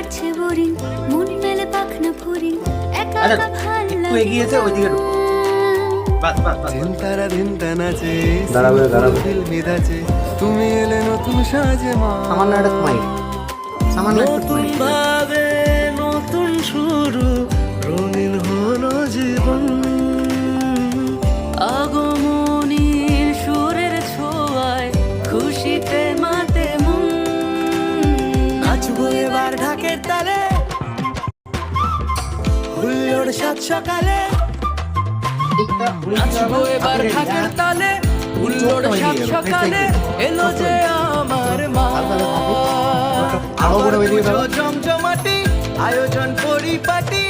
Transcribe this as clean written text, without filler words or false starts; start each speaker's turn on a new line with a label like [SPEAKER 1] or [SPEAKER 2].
[SPEAKER 1] লাগছে বোরিং, মন মেলে পাখনা ফরিং, একা একা ভাল
[SPEAKER 2] একটু এগিয়েছে ওইদিকে ঢুকো। বাস বাস বাস।
[SPEAKER 3] চিন্তারা ধিনতা নাচে
[SPEAKER 4] দাঁড়াবে, দাঁড়াবে।
[SPEAKER 3] দিল মিদাচে তুমি এলে নতুন সাজে মা
[SPEAKER 4] সামান্য একটা স্মাইল, সামান্য একটা
[SPEAKER 3] নতুন
[SPEAKER 4] স্মাইল।
[SPEAKER 3] ভাবে নতুন শুরু রঙিন হলো জীবন
[SPEAKER 1] আগমনীর সুরের ছোঁয়ায় খুশিতে মাতে মন।
[SPEAKER 3] নাচবো এবার ঢাকের তালে হুল্লোড় সাত সকালে নাচবো এবার ঢাকের তালে হুল্লোড় সাত সকালে এলো যে আমার মা
[SPEAKER 4] আরো করে বেরিয়ে গেল।
[SPEAKER 3] জমজমাটি আয়োজন পরিপাটি